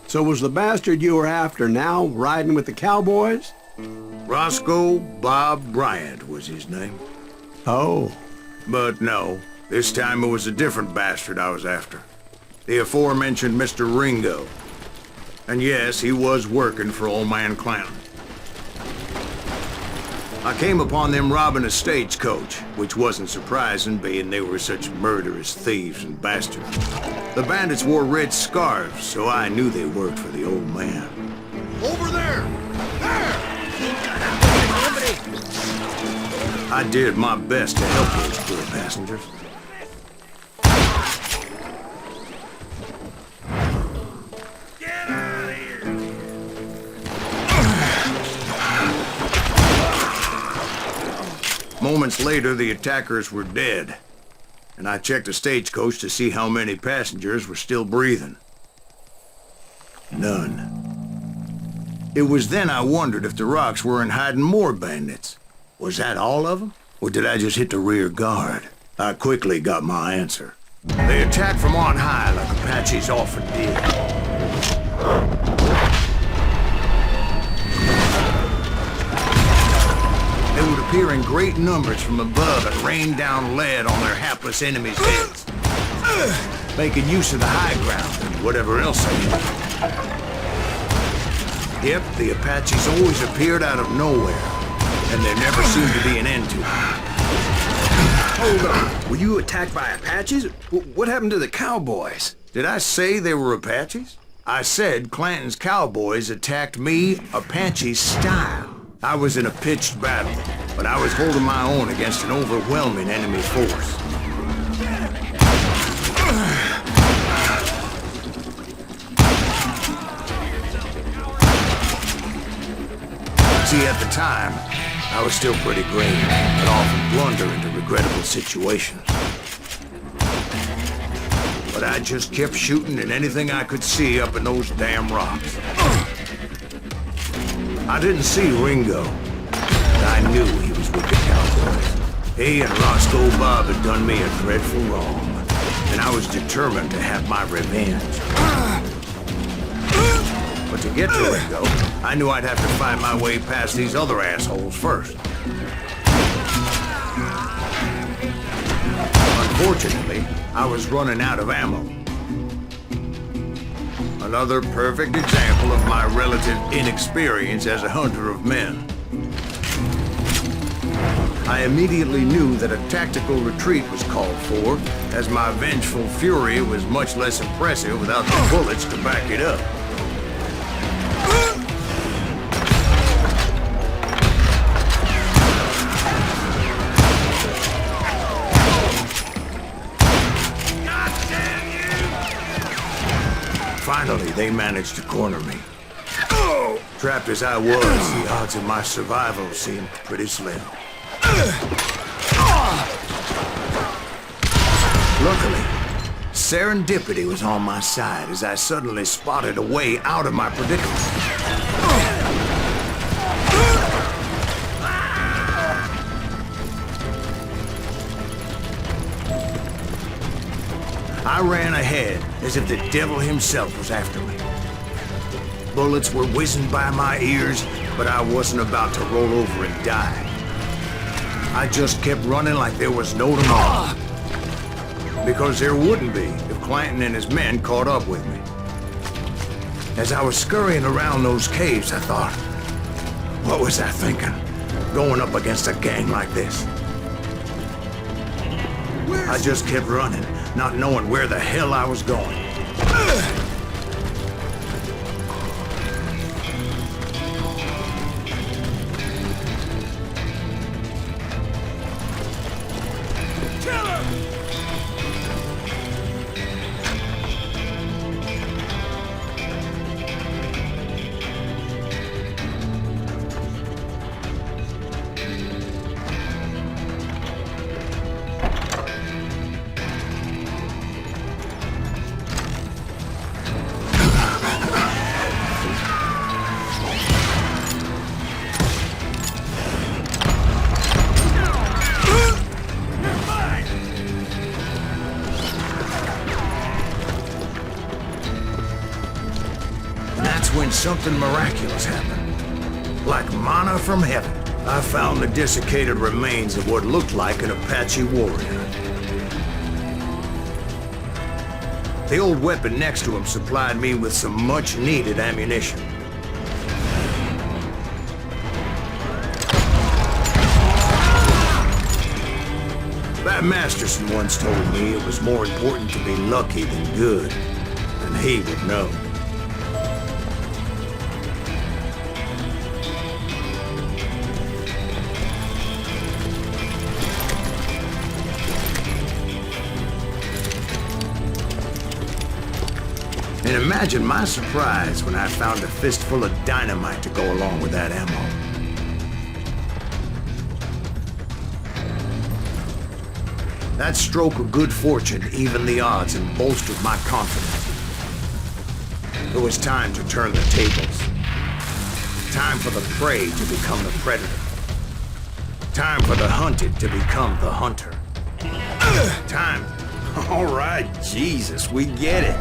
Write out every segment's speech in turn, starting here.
So was the bastard you were after now riding with the cowboys? Roscoe Bob Bryant was his name. Oh. But no, this time it was a different bastard I was after. The aforementioned Mr. Ringo. And yes, he was working for old man Kleinton. I came upon them robbing a stagecoach, which wasn't surprising, being they were such murderous thieves and bastards. The bandits wore red scarves, so I knew they worked for the old man. Over there! There! I did my best to help those poor passengers. Get out of here! Moments later, the attackers were dead, and I checked the stagecoach to see how many passengers were still breathing. None. It was then I wondered if the rocks weren't hiding more bandits. Was that all of them? Or did I just hit the rear guard? I quickly got my answer. They attacked from on high like Apaches often did. They would appear in great numbers from above and rain down lead on their hapless enemies' heads, making use of the high ground and whatever else they had. Yep, the Apaches always appeared out of nowhere, and there never seemed to be an end to it. Hold on. Were you attacked by Apaches? What happened to the cowboys? Did I say they were Apaches? I said Clanton's cowboys attacked me Apache style. I was in a pitched battle, but I was holding my own against an overwhelming enemy force. See, at the time, I was still pretty green, and often blunder into regrettable situations. But I just kept shooting at anything I could see up in those damn rocks. I didn't see Ringo, but I knew he was with the cowboys. He and Roscoe Bob had done me a dreadful wrong, and I was determined to have my revenge. But to get to Ringo, I knew I'd have to find my way past these other assholes first. Unfortunately, I was running out of ammo. Another perfect example of my relative inexperience as a hunter of men. I immediately knew that a tactical retreat was called for, as my vengeful fury was much less impressive without the bullets to back it up. Finally, they managed to corner me. Trapped as I was, the odds of my survival seemed pretty slim. Luckily, serendipity was on my side as I suddenly spotted a way out of my predicament. I ran ahead as if the devil himself was after me. Bullets were whizzing by my ears, but I wasn't about to roll over and die. I just kept running like there was no tomorrow. Because there wouldn't be if Clanton and his men caught up with me. As I was scurrying around those caves, I thought, what was I thinking? Going up against a gang like this? I just kept running, not knowing where the hell I was going. something miraculous happen. Like manna from heaven, I found the desiccated remains of what looked like an Apache warrior. The old weapon next to him supplied me with some much-needed ammunition. That Masterson once told me it was more important to be lucky than good, and he would know. And imagine my surprise when I found a fistful of dynamite to go along with that ammo. That stroke of good fortune evened the odds and bolstered my confidence. It was time to turn the tables. Time for the prey to become the predator. Time for the hunted to become the hunter. Time. All right, Jesus, we get it.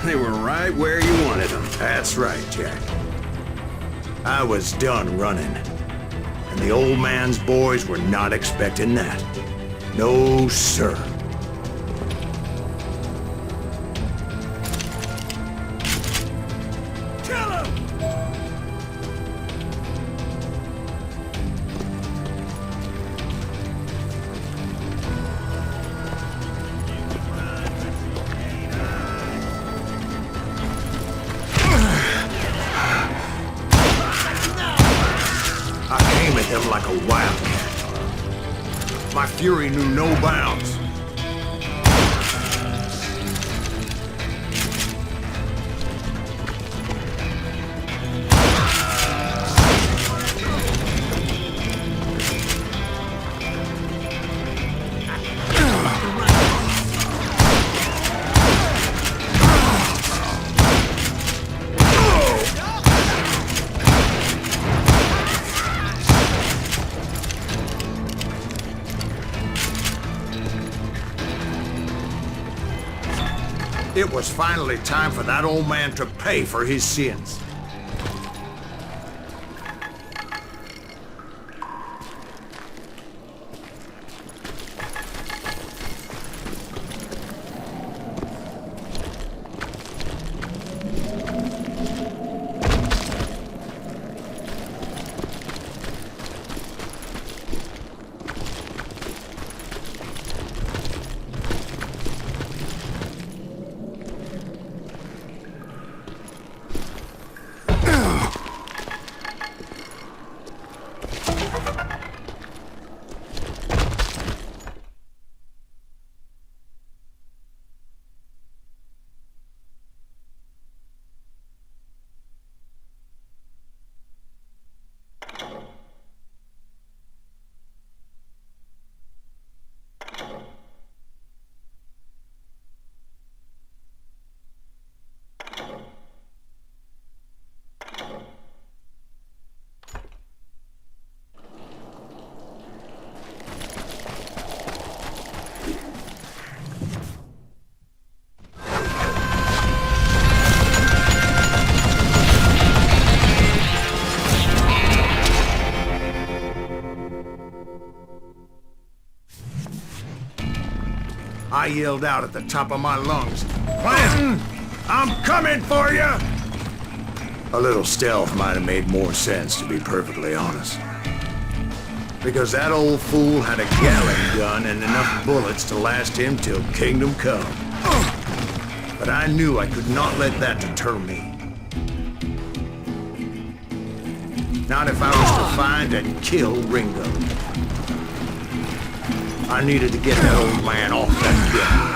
They were right where you wanted them. That's right, Jack. I was done running. And the old man's boys were not expecting that. No, sir. Kill him! I came at them like a wildcat. My fury knew no bounds. It was finally time for that old man to pay for his sins. I yelled out at the top of my lungs, "Clanton, I'm coming for you!" A little stealth might have made more sense, to be perfectly honest. Because that old fool had a Gatling gun and enough bullets to last him till kingdom come. But I knew I could not let that deter me. Not if I was to find and kill Ringo. I needed to get that old man off that gun.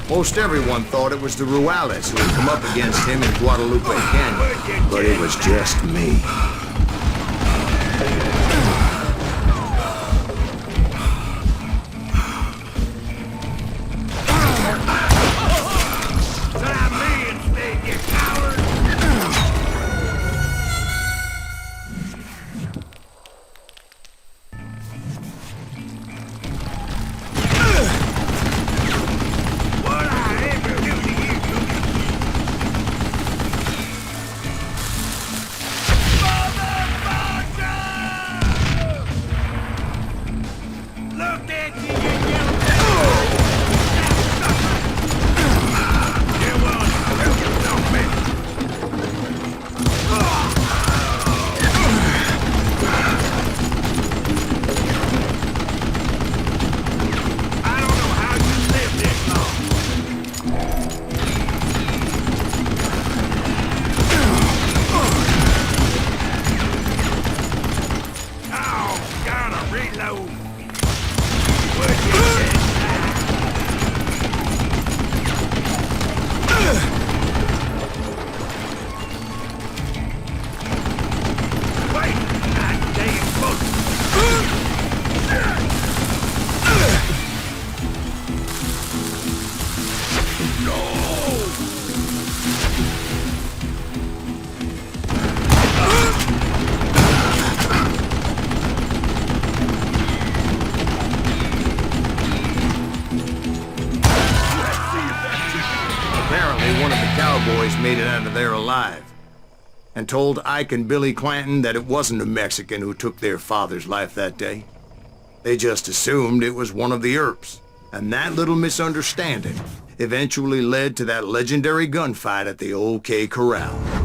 Most everyone thought it was the Ruales who had come up against him in Guadalupe Canyon, but it was just me. One of the cowboys made it out of there alive and told Ike and Billy Clanton that it wasn't a Mexican who took their father's life that day. They just assumed it was one of the Earps, and that little misunderstanding eventually led to that legendary gunfight at the OK Corral.